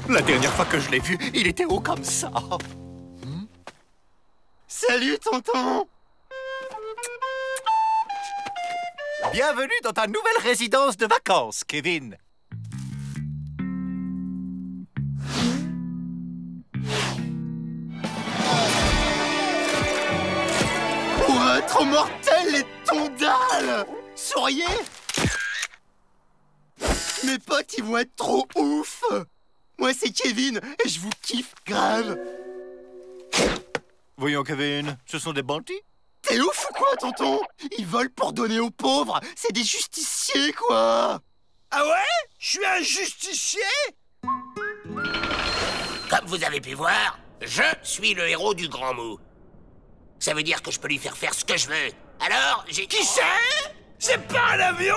La dernière fois que je l'ai vu, il était haut comme ça. Salut, tonton! Bienvenue dans ta nouvelle résidence de vacances, Kevin. Ouah, trop mortel, les tondales! Souriez! Mes potes, ils vont être trop ouf! Moi, c'est Kevin, et je vous kiffe grave! Voyons, Kevin, ce sont des bandits? T'es ouf ou quoi, tonton? Ils volent pour donner aux pauvres! C'est des justiciers, quoi! Ah ouais? Je suis un justicier? Comme vous avez pu voir, je suis le héros du Grand Mou. Ça veut dire que je peux lui faire faire ce que je veux. Alors, j'ai... Qui c'est? C'est pas un avion?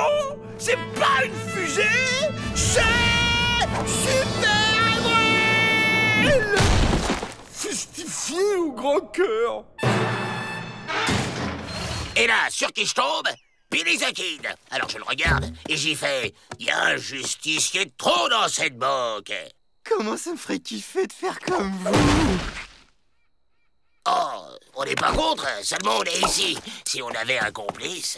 C'est pas une fusée? C'est... Super-Avril! Justifié au grand cœur. Et là, sur qui je tombe? Billy the Kid. Alors je le regarde et j'y fais... Il y a un justicier de trop dans cette banque. Comment ça me ferait kiffer de faire comme vous? Oh, on n'est pas contre, seulement on est ici. Si on avait un complice...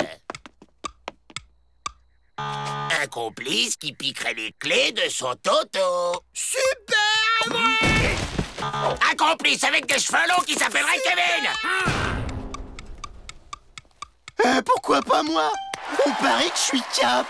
Un complice qui piquerait les clés de son toto. Super-Avril! Un complice avec des cheveux longs qui s'appellerait Kevin. Pourquoi pas moi? On parie que je suis cap!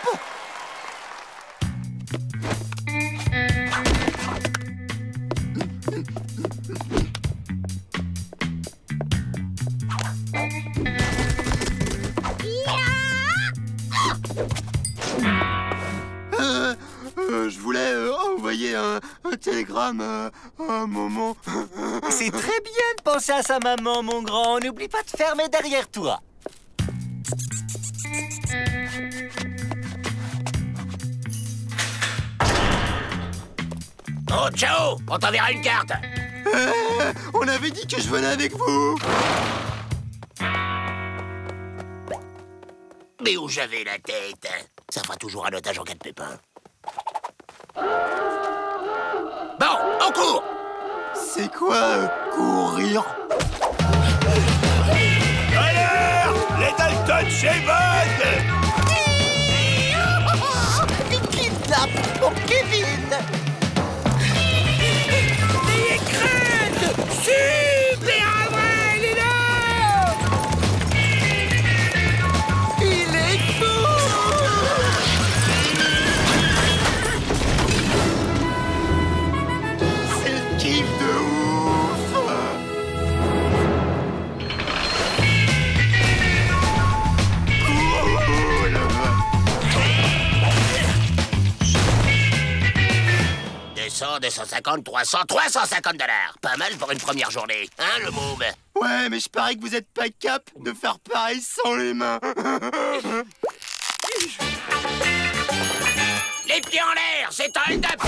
Je voulais envoyer un télégramme à un moment. C'est très bien de penser à sa maman, mon grand. N'oublie pas de fermer derrière toi. Oh, ciao! On t'enverra une carte. On avait dit que je venais avec vous. Mais où j'avais la tête? Ça fera toujours un otage en cas de pépin. Bon, on court! C'est quoi, courir? Alerte! Les Dalton chez Bud! Il kidnappe mon Kevin. N'ayez crainte! Si! 200, 250, 300, 350 $. Pas mal pour une première journée, hein, le môme? Ouais, mais je parie que vous êtes pas cap de faire pareil sans les mains. Les pieds en l'air, c'est un hold-up.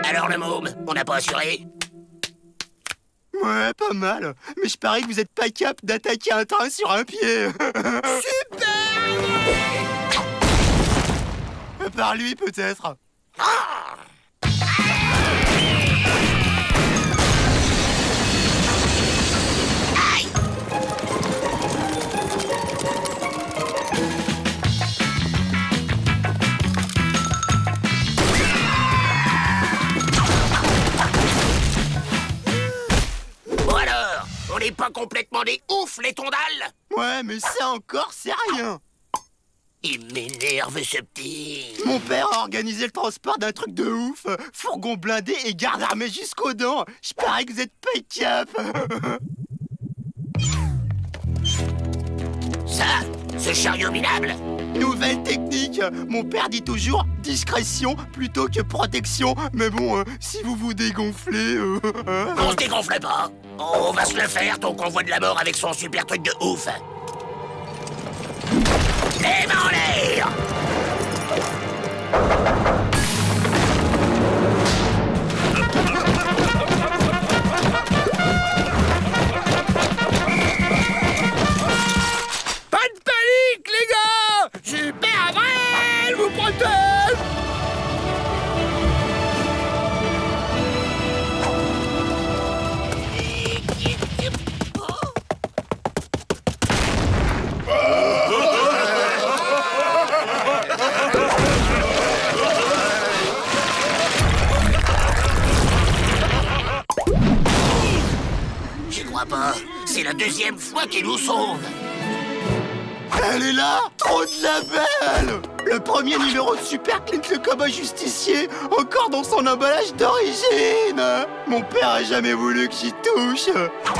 Alors le môme, on n'a pas assuré? Ouais, pas mal. Mais je parie que vous êtes pas cap d'attaquer un train sur un pied. Super! Par lui, peut-être. Bon alors, on n'est pas complètement des oufs, les tondales? Ouais, mais ça encore, c'est rien. Il m'énerve, ce petit. Mon père a organisé le transport d'un truc de ouf. Fourgon blindé et garde armée jusqu'aux dents. Je parie que vous êtes pas cap. Ça, ce chariot minable? Nouvelle technique. Mon père dit toujours discrétion plutôt que protection. Mais bon, si vous vous dégonflez... On se dégonfle pas. On va se le faire, ton convoi de la mort avec son super truc de ouf. Les mains en l'air! Pas de panique, les gars! Super Avril vous protège! J'y crois pas. C'est la deuxième fois qu'il nous sauve. Elle est là. Trop de labels. Le premier numéro de Super Clint le cowboy justicier, encore dans son emballage d'origine. Mon père a jamais voulu que j'y touche.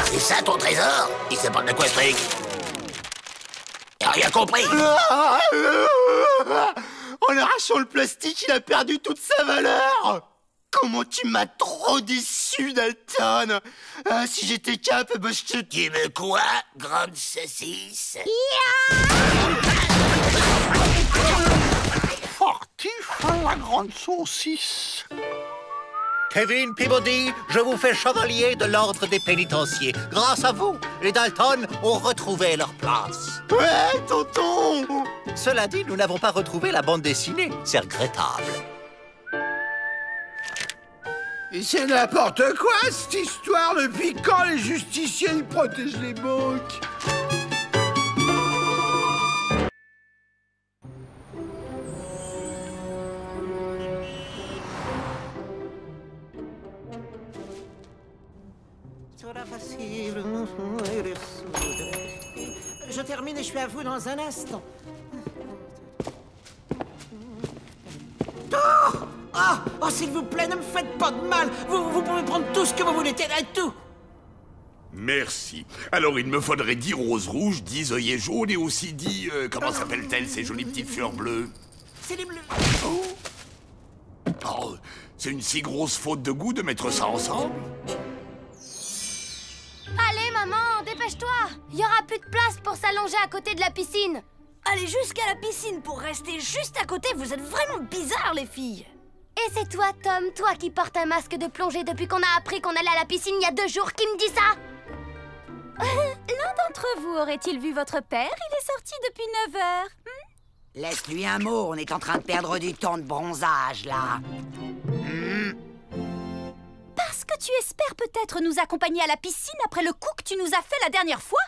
C'est ça ton trésor? Il se parle de quoi, ce truc? T'as rien compris? En arrachant le plastique, il a perdu toute sa valeur. Comment tu m'as trop déçu, Dalton. Si j'étais cap, bah je te... Tu veux quoi, grande saucisse? Fortiche la grande saucisse. Kevin Peabody, je vous fais chevalier de l'ordre des pénitenciers. Grâce à vous, les Dalton ont retrouvé leur place. Ouais, tonton. Cela dit, nous n'avons pas retrouvé la bande dessinée. C'est regrettable. C'est n'importe quoi, cette histoire. Depuis quand les justiciers, ils protègent les banques? Je termine et je suis à vous dans un instant. Oh, s'il vous plaît, ne me faites pas de mal. Vous pouvez prendre tout ce que vous voulez, tout. Merci. Alors, il me faudrait 10 roses rouges, 10 œillets jaunes et aussi 10... comment s'appellent-elles, ces jolies petites fleurs bleues? C'est les bleus. Oh, c'est une si grosse faute de goût de mettre ça ensemble. Allez, maman, dépêche-toi. Il y aura plus de place pour s'allonger à côté de la piscine. Allez jusqu'à la piscine pour rester juste à côté. Vous êtes vraiment bizarres, les filles. Et c'est toi, Tom, toi qui portes un masque de plongée depuis qu'on a appris qu'on allait à la piscine il y a 2 jours, qui me dit ça? L'un d'entre vous aurait-il vu votre père? Il est sorti depuis 9 heures. Laisse-lui un mot, on est en train de perdre du temps de bronzage, là. Parce que tu espères peut-être nous accompagner à la piscine après le coup que tu nous as fait la dernière fois?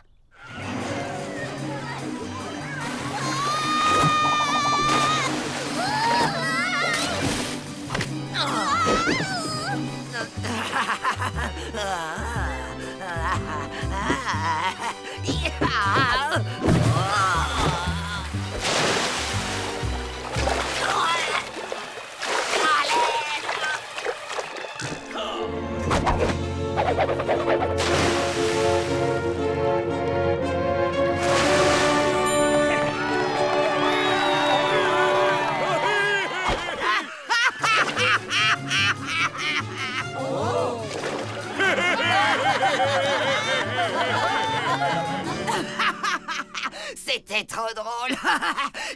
drôle.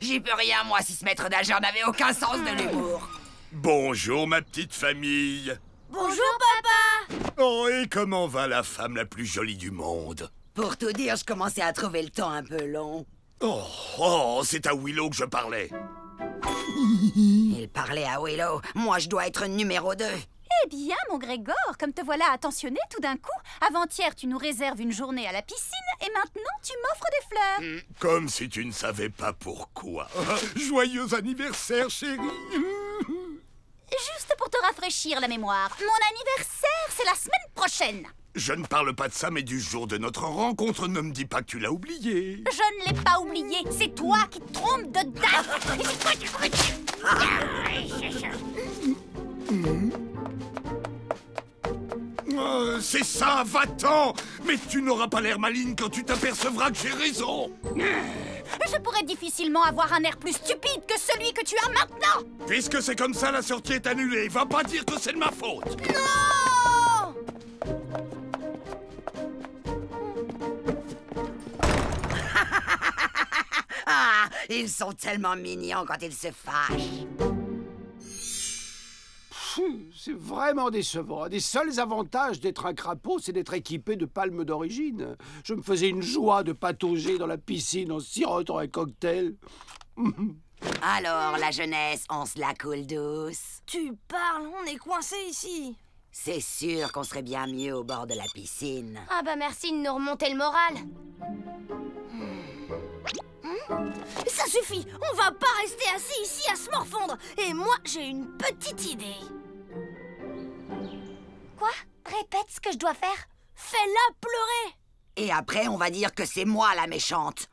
J'y peux rien, moi, si ce maître nageur n'avait aucun sens de l'humour. Bonjour, ma petite famille. Bonjour, papa. Oh, et comment va la femme la plus jolie du monde? Pour tout dire, je commençais à trouver le temps un peu long. Oh, c'est à Willow que je parlais. Il parlait à Willow. Moi, je dois être numéro 2. Eh bien, mon Grégor, comme te voilà attentionné tout d'un coup, avant-hier, tu nous réserves une journée à la piscine et maintenant, tu m'offres des fleurs. Comme si tu ne savais pas pourquoi. Joyeux anniversaire, chérie. Juste pour te rafraîchir la mémoire, mon anniversaire, c'est la semaine prochaine. Je ne parle pas de ça, mais du jour de notre rencontre. Ne me dis pas que tu l'as oublié. Je ne l'ai pas oublié, c'est toi qui te trompes de date. C'est ça, va-t'en! Mais tu n'auras pas l'air maligne quand tu t'apercevras que j'ai raison. Je pourrais difficilement avoir un air plus stupide que celui que tu as maintenant. Puisque c'est comme ça, la sortie est annulée. Va pas dire que c'est de ma faute. Non! Ah, ils sont tellement mignons quand ils se fâchent. C'est vraiment décevant. Un des seuls avantages d'être un crapaud, c'est d'être équipé de palmes d'origine. Je me faisais une joie de patauger dans la piscine en sirotant un cocktail. Alors, la jeunesse, on se la coule douce. Tu parles, on est coincé ici. C'est sûr qu'on serait bien mieux au bord de la piscine. Ah bah merci de nous remonter le moral. Ça suffit, on va pas rester assis ici à se morfondre. Et moi, j'ai une petite idée. Quoi? Répète ce que je dois faire. Fais-la pleurer. Et après, on va dire que c'est moi la méchante.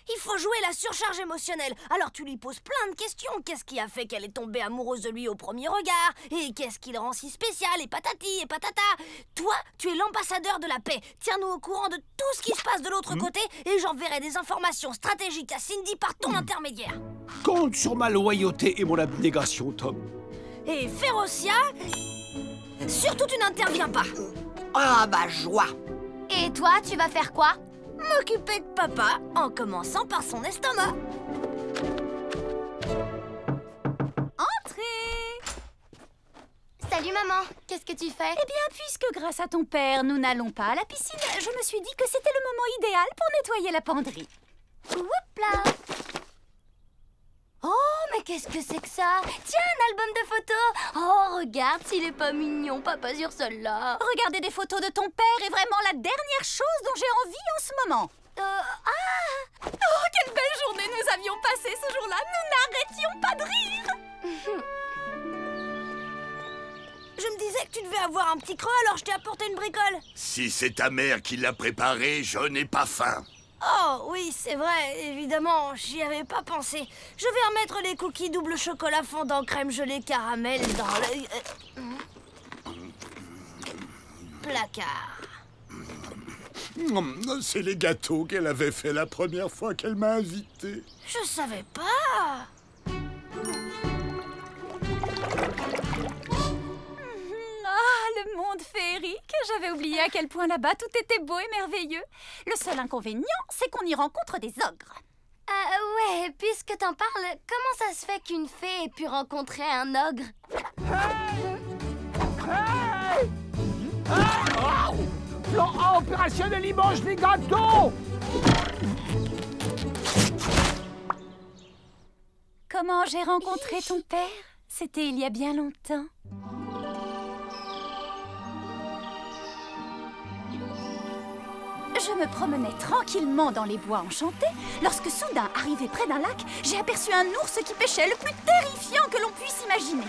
Il faut jouer la surcharge émotionnelle. Alors tu lui poses plein de questions. Qu'est-ce qui a fait qu'elle est tombée amoureuse de lui au premier regard? Et qu'est-ce qui le rend si spécial? Et patati et patata. Toi, tu es l'ambassadeur de la paix. Tiens-nous au courant de tout ce qui se passe de l'autre côté et j'enverrai des informations stratégiques à Cindy par ton intermédiaire. Compte sur ma loyauté et mon abnégation, Tom. Et Férocia, surtout tu n'interviens pas. Ah bah joie. Et toi, tu vas faire quoi? M'occuper de papa en commençant par son estomac. Entrez! Salut maman, qu'est-ce que tu fais? Eh bien, puisque grâce à ton père, nous n'allons pas à la piscine, je me suis dit que c'était le moment idéal pour nettoyer la penderie. Oups là! Oh, mais qu'est-ce que c'est que ça? Tiens, un album de photos! Oh, regarde s'il est pas mignon, papa sur celle-là! Regarder des photos de ton père est vraiment la dernière chose dont j'ai envie en ce moment. Oh, quelle belle journée nous avions passée ce jour-là! Nous n'arrêtions pas de rire! Je me disais que tu devais avoir un petit creux, alors je t'ai apporté une bricole. Si c'est ta mère qui l'a préparé, je n'ai pas faim. Oh, oui, c'est vrai, évidemment, j'y avais pas pensé. Je vais remettre les cookies double chocolat fondant crème gelée caramel dans le... placard. C'est les gâteaux qu'elle avait fait la première fois qu'elle m'a invité. Je savais pas. Le monde féerique. J'avais oublié à quel point là-bas tout était beau et merveilleux. Le seul inconvénient, c'est qu'on y rencontre des ogres. Ouais, puisque t'en parles, comment ça se fait qu'une fée ait pu rencontrer un ogre? Plan A opérationnel, il mange les gâteaux! Comment j'ai rencontré ton père? C'était il y a bien longtemps. Je me promenais tranquillement dans les bois enchantés lorsque soudain, arrivé près d'un lac, j'ai aperçu un ours qui pêchait le plus terrifiant que l'on puisse imaginer.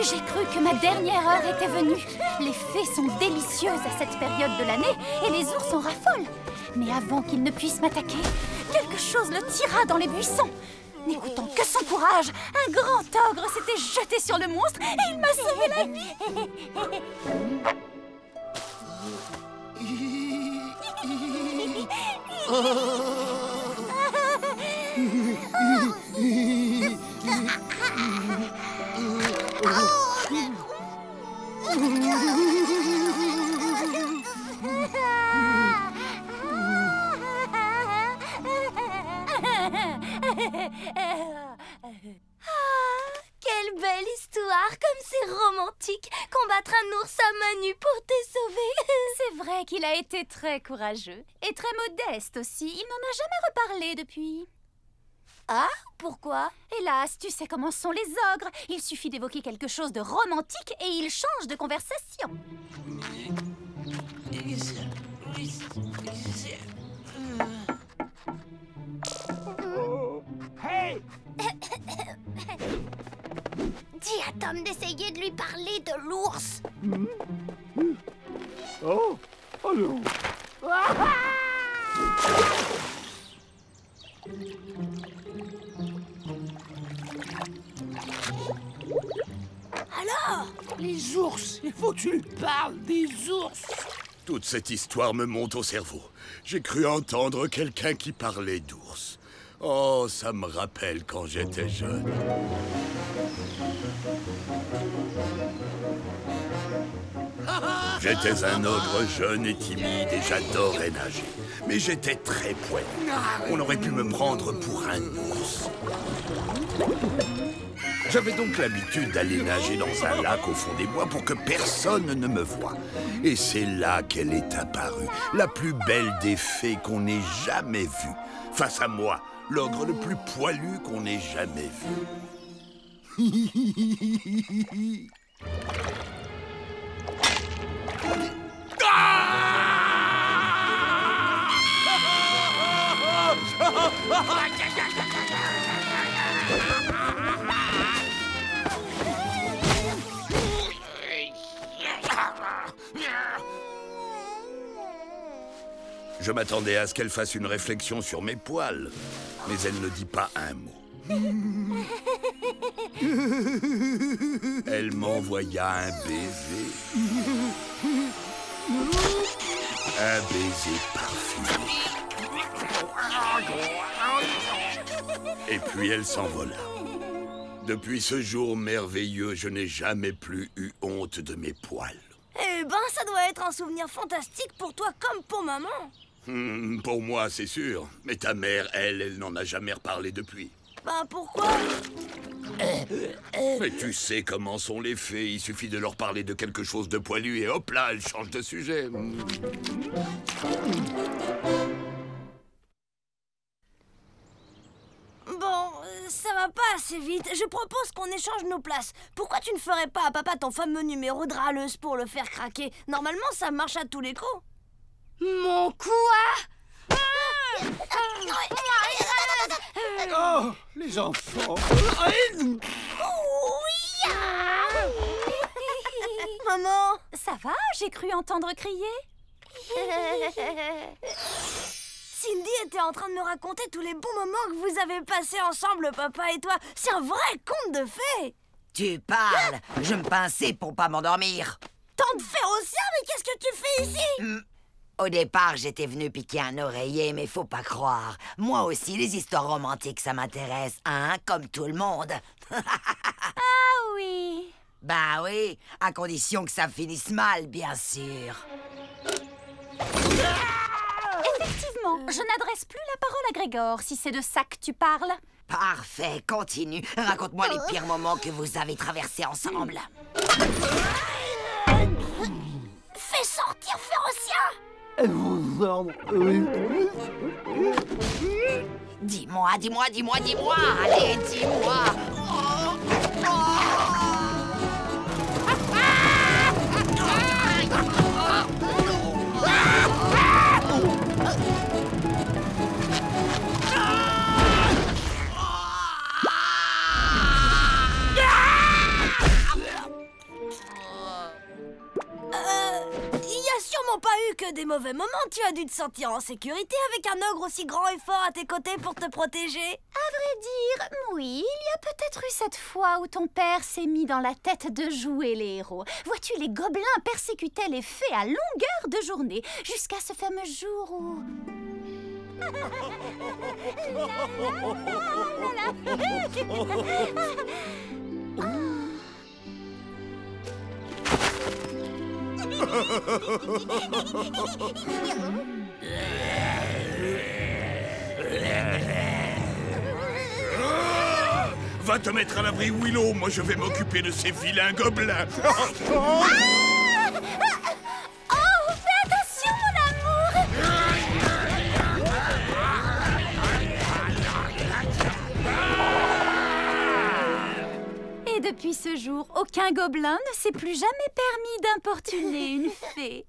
J'ai cru que ma dernière heure était venue. Les fées sont délicieuses à cette période de l'année et les ours en raffolent. Mais avant qu'il ne puisse m'attaquer, quelque chose le tira dans les buissons. N'écoutant que son courage, un grand ogre s'était jeté sur le monstre et il m'a sauvé la vie. Quelle belle histoire, comme c'est romantique. Combattre un ours à main nue pour te sauver. C'est vrai qu'il a été très courageux et très modeste aussi. Il n'en a jamais reparlé depuis. Ah, pourquoi? Hélas, tu sais comment sont les ogres. Il suffit d'évoquer quelque chose de romantique et ils changent de conversation. Hey! Dis à Tom d'essayer de lui parler de l'ours. Oh! Oh non! Alors? Les ours! Il faut que tu lui parles des ours! Toute cette histoire me monte au cerveau. J'ai cru entendre quelqu'un qui parlait d'ours. Oh, ça me rappelle quand j'étais jeune. J'étais un ogre jeune et timide et j'adorais nager. Mais j'étais très poilu. On aurait pu me prendre pour un ours. J'avais donc l'habitude d'aller nager dans un lac au fond des bois pour que personne ne me voie. Et c'est là qu'elle est apparue, la plus belle des fées qu'on ait jamais vue. Face à moi, l'ogre le plus poilu qu'on ait jamais vu. Je m'attendais à ce qu'elle fasse une réflexion sur mes poils, mais elle ne dit pas un mot. Elle m'envoya un baiser. Un baiser parfumé. Et puis elle s'envola. Depuis ce jour merveilleux, je n'ai jamais plus eu honte de mes poils. Eh ben, ça doit être un souvenir fantastique pour toi comme pour maman. Pour moi, c'est sûr. Mais ta mère, elle n'en a jamais reparlé depuis. Ben, pourquoi? Mais tu sais comment sont les fées. Il suffit de leur parler de quelque chose de poilu et hop là, elles changent de sujet. Bon, ça va pas assez vite. Je propose qu'on échange nos places. Pourquoi tu ne ferais pas à papa ton fameux numéro de râleuse pour le faire craquer? Normalement, ça marche à tous les coups. Mon quoi? Oh, les enfants! Maman! Ça va? J'ai cru entendre crier. Cindy était en train de me raconter tous les bons moments que vous avez passés ensemble, papa et toi. C'est un vrai conte de fées. Tu parles. Je me pinçais pour pas m'endormir. Tant de Férocien, mais qu'est-ce que tu fais ici? Au départ, j'étais venu piquer un oreiller, mais faut pas croire. Moi aussi, les histoires romantiques, ça m'intéresse, hein, comme tout le monde. Ah oui. Bah oui, à condition que ça finisse mal, bien sûr. Effectivement, je n'adresse plus la parole à Grégor, si c'est de ça que tu parles. Parfait, continue. Raconte-moi les pires moments que vous avez traversés ensemble. Fais sortir Férocien! Dis-moi, allez, dis-moi. sûrement pas eu que des mauvais moments. Tu as dû te sentir en sécurité avec un ogre aussi grand et fort à tes côtés pour te protéger. À vrai dire, oui, il y a peut-être eu cette fois où ton père s'est mis dans la tête de jouer les héros. Vois-tu, les gobelins persécutaient les fées à longueur de journée, jusqu'à ce fameux jour où... Va te mettre à l'abri, Willow. Moi, je vais m'occuper de ces vilains gobelins. Oh, fais attention, mon amour! Et depuis ce jour, aucun gobelin ne s'est plus jamais permis d'importuner une fée.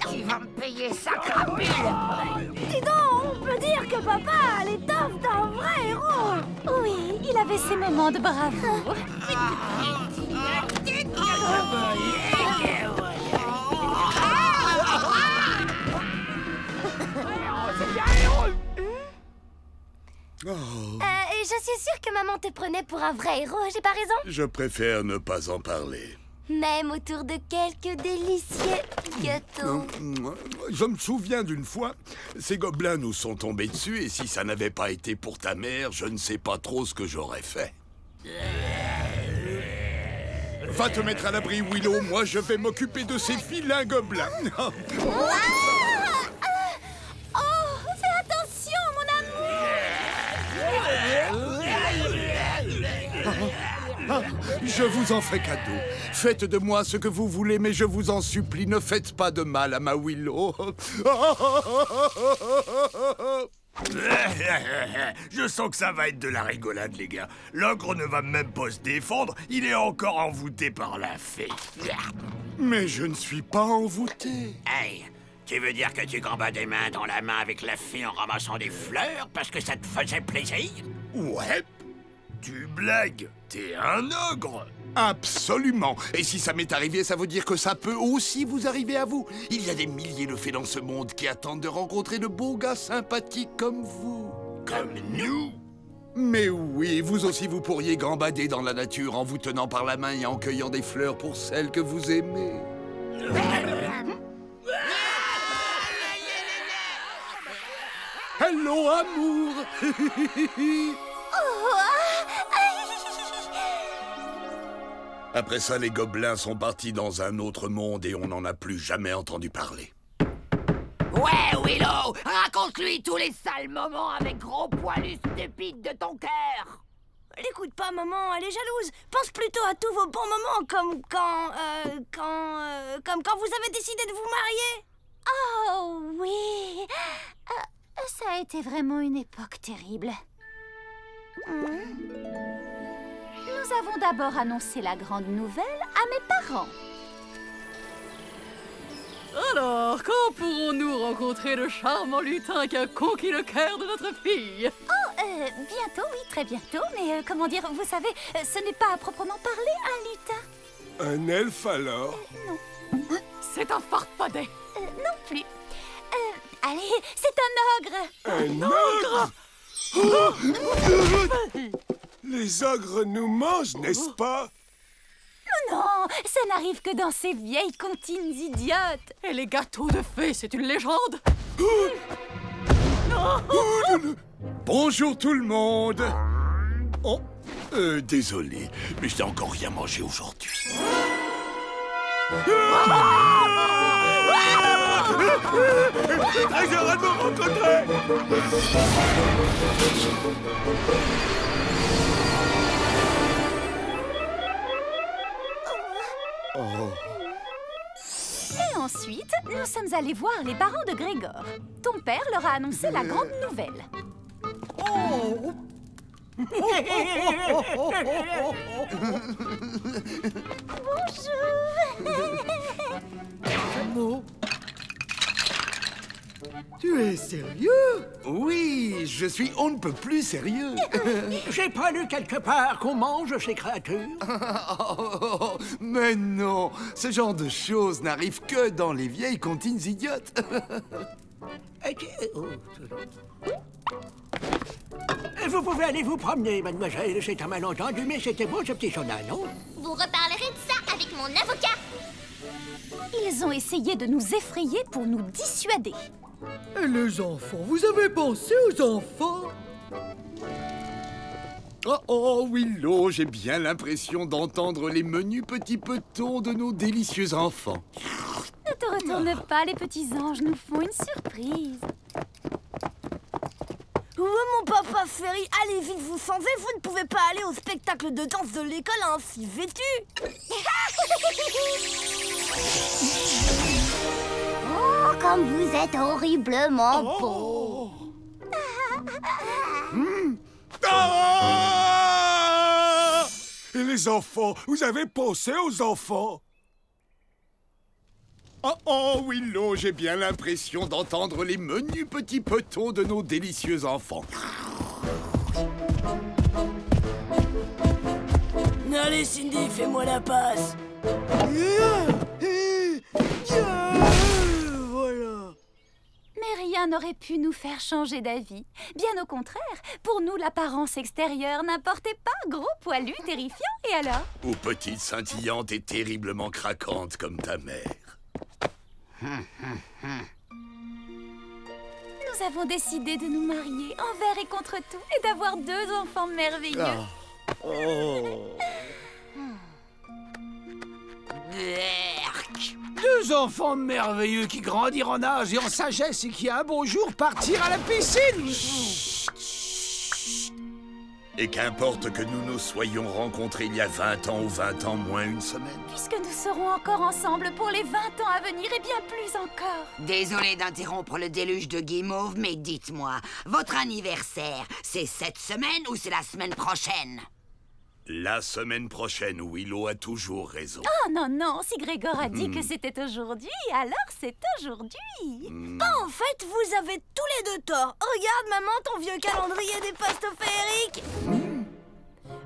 Tu vas me payer ça, crapule! Dis donc, on peut dire que papa a l'étoffe d'un vrai héros. Oui, il avait ses moments de bravoure. Je suis sûre que maman te prenait pour un vrai héros, j'ai pas raison? Je préfère ne pas en parler. Même autour de quelques délicieux gâteaux. Je me souviens d'une fois, ces gobelins nous sont tombés dessus et si ça n'avait pas été pour ta mère, je ne sais pas trop ce que j'aurais fait. Va te mettre à l'abri, Willow. Moi, je vais m'occuper de ces vilains gobelins. Oh, fais attention, mon amour! Je vous en fais cadeau. Faites de moi ce que vous voulez, mais je vous en supplie, ne faites pas de mal à ma Willow. Je sens que ça va être de la rigolade, les gars. L'ogre ne va même pas se défendre, il est encore envoûté par la fée. Mais je ne suis pas envoûté. Hey, tu veux dire que tu gambadais main dans la main avec la fée en ramassant des fleurs parce que ça te faisait plaisir? Ouais. Tu blagues, t'es un ogre. Absolument. Et si ça m'est arrivé, ça veut dire que ça peut aussi vous arriver à vous. Il y a des milliers de fées dans ce monde qui attendent de rencontrer de beaux gars sympathiques comme vous. Comme nous? Mais oui, vous aussi vous pourriez gambader dans la nature en vous tenant par la main et en cueillant des fleurs pour celles que vous aimez. Hello, amour. Après ça, les gobelins sont partis dans un autre monde et on n'en a plus jamais entendu parler. Ouais, Willow! Raconte-lui tous les sales moments avec gros poilus stupides de ton cœur! L'écoute pas, maman, elle est jalouse. Pense plutôt à tous vos bons moments, comme quand vous avez décidé de vous marier. Oh, oui! Ça a été vraiment une époque terrible. Nous avons d'abord annoncé la grande nouvelle à mes parents. Alors, quand pourrons-nous rencontrer le charmant lutin qui a conquis le cœur de notre fille? Oh, bientôt, oui, très bientôt. Mais comment dire, vous savez, ce n'est pas à proprement parler un lutin. Un elfe alors? Non. C'est un farfadet. Non plus. Allez, c'est un ogre. Un ogre? Les ogres nous mangent, n'est-ce pas? Non, ça n'arrive que dans ces vieilles comptines idiotes. Et les gâteaux de fées, c'est une légende. Bonjour tout le monde. Oh, désolé, mais je n'ai encore rien mangé aujourd'hui. Très heureux de vous rencontrer. Et ensuite, nous sommes allés voir les parents de Grégor. Ton père leur a annoncé la grande nouvelle. Oh. Bonjour. Tu es sérieux? Oui, je suis on ne peut plus sérieux. J'ai pas lu quelque part qu'on mange ces créatures. Mais non, ce genre de choses n'arrive que dans les vieilles comptines idiotes. Vous pouvez aller vous promener, mademoiselle. C'est un malentendu, mais c'était beau ce petit journal, non? Vous reparlerez de ça avec mon avocat. Ils ont essayé de nous effrayer pour nous dissuader. Et les enfants, vous avez pensé aux enfants? Oh, Willow, j'ai bien l'impression d'entendre les menus petits petons de nos délicieux enfants. Ne te retourne pas, les petits anges nous font une surprise. Oh, mon papa Ferry, allez vite, vous s'en vais, vous ne pouvez pas aller au spectacle de danse de l'école ainsi vêtu. Oh, comme vous êtes horriblement beau. Ah! Et les enfants, vous avez pensé aux enfants? Oh, Willow, j'ai bien l'impression d'entendre les menus petits petons de nos délicieux enfants. Allez, Cindy, fais-moi la passe. Voilà. Mais rien n'aurait pu nous faire changer d'avis. Bien au contraire, pour nous, l'apparence extérieure n'importait pas, gros, poilu, terrifiant, et alors? Ou petite scintillante et terriblement craquante comme ta mère. Nous avons décidé de nous marier envers et contre tout et d'avoir 2 enfants merveilleux. Deux enfants merveilleux qui grandiront en âge et en sagesse et qui un beau jour partirent à la piscine. Et qu'importe que nous nous soyons rencontrés il y a 20 ans ou 20 ans moins une semaine. Puisque nous serons encore ensemble pour les 20 ans à venir et bien plus encore. Désolé d'interrompre le déluge de guimauve, mais dites-moi, votre anniversaire, c'est cette semaine ou c'est la semaine prochaine? La semaine prochaine, Willow a toujours raison. Oh non, non, si Grégor a dit que c'était aujourd'hui, alors c'est aujourd'hui. En fait, vous avez tous les deux tort. Regarde, maman, ton vieux calendrier des postes féeriques.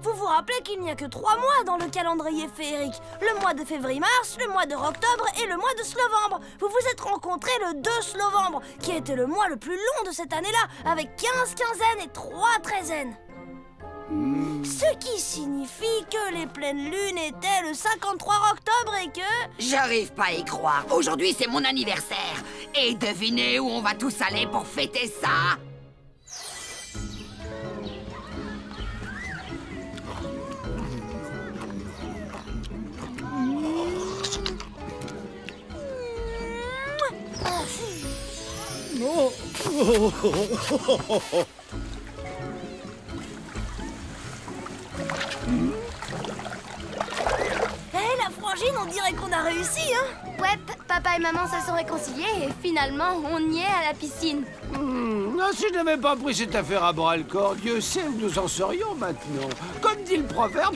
Vous vous rappelez qu'il n'y a que 3 mois dans le calendrier féerique. Le mois de février-mars, le mois de octobre et le mois de slovembre. Vous vous êtes rencontrés le 2 slovembre, qui était le mois le plus long de cette année-là, avec 15 quinzaines et 3 treizaines. Ce qui signifie que les pleines lunes étaient le 53 octobre et que... J'arrive pas à y croire. Aujourd'hui, c'est mon anniversaire. Et devinez où on va tous aller pour fêter ça? La frangine, on dirait qu'on a réussi, hein? Ouais, papa et maman se sont réconciliés et finalement, on y est à la piscine. Si je n'avais pas pris cette affaire à bras-le-corps, Dieu sait où nous en serions maintenant. Comme dit le proverbe,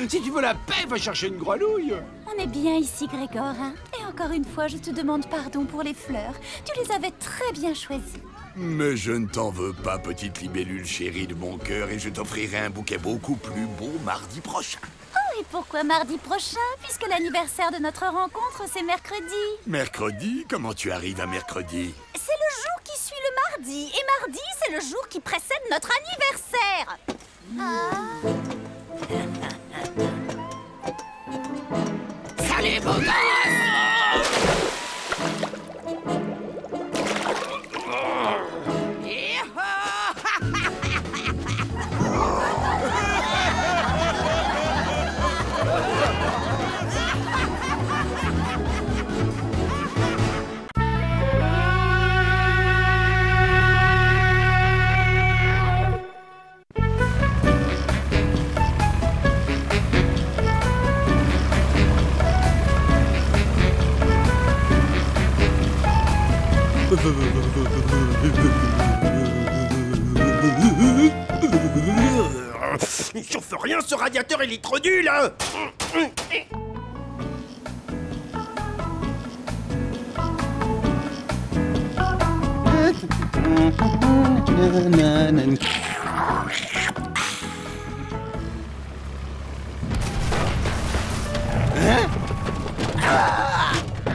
si tu veux la paix, va chercher une grenouille. On est bien ici, Grégor, hein? Et encore une fois, je te demande pardon pour les fleurs. Tu les avais très bien choisies. Mais je ne t'en veux pas, petite libellule chérie de mon cœur, et je t'offrirai un bouquet beaucoup plus beau mardi prochain. Oh, et pourquoi mardi prochain? Puisque l'anniversaire de notre rencontre, c'est mercredi. Mercredi? Comment tu arrives à mercredi? C'est le jour qui suit le mardi. Et mardi, c'est le jour qui précède notre anniversaire. Salut, beau gosse! Il chauffe rien, ce radiateur, il est trop nul, hein.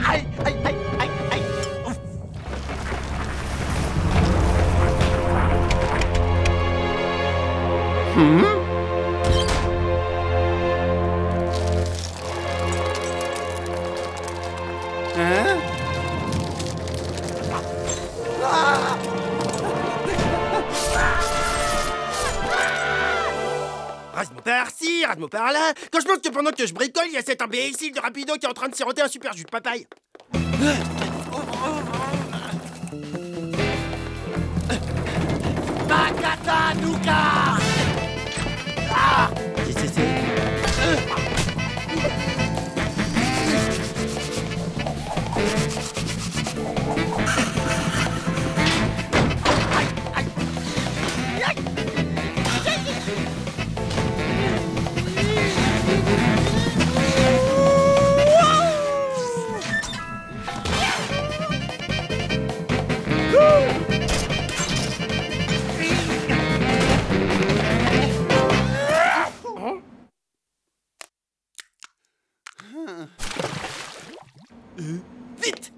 Aïe, aïe, aïe, aïe, aïe. Ouf. Hein? Ah! Rase-moi par-ci, rase-moi par-là. Quand je pense que pendant que je bricole, il y a cet imbécile de Rapido qui est en train de siroter un super jus de papaye. Bakata Nuka! Ah! Vite!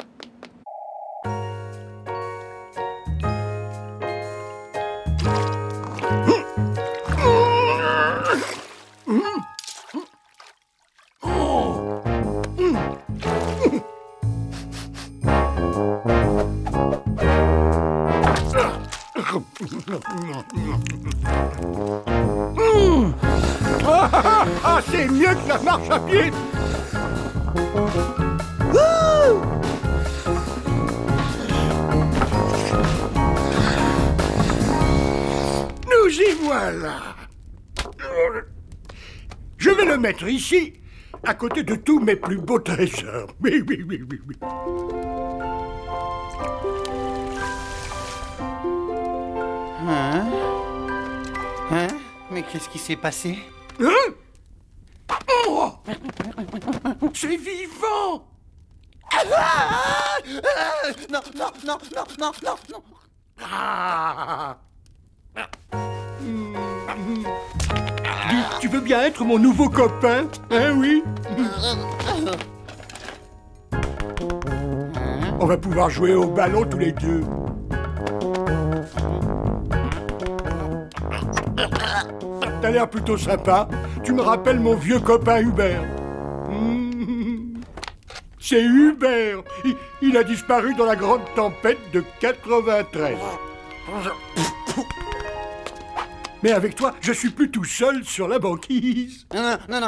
Ah, c'est mieux que la marche à pied. Nous y voilà. Je vais le mettre ici, à côté de tous mes plus beaux trésors. Oui, oui, oui, oui, oui. Hein? Hein? Mais qu'est-ce qui s'est passé? Hein? Oh! C'est vivant! Non, non, non, non, non, non, non. Ah! Tu veux bien être mon nouveau copain? Hein, oui? On va pouvoir jouer au ballon tous les deux. T'as l'air plutôt sympa. Tu me rappelles mon vieux copain Hubert. C'est Hubert. Il a disparu dans la grande tempête de 93. Mais avec toi, je suis plus tout seul sur la banquise. Non, non, non, non,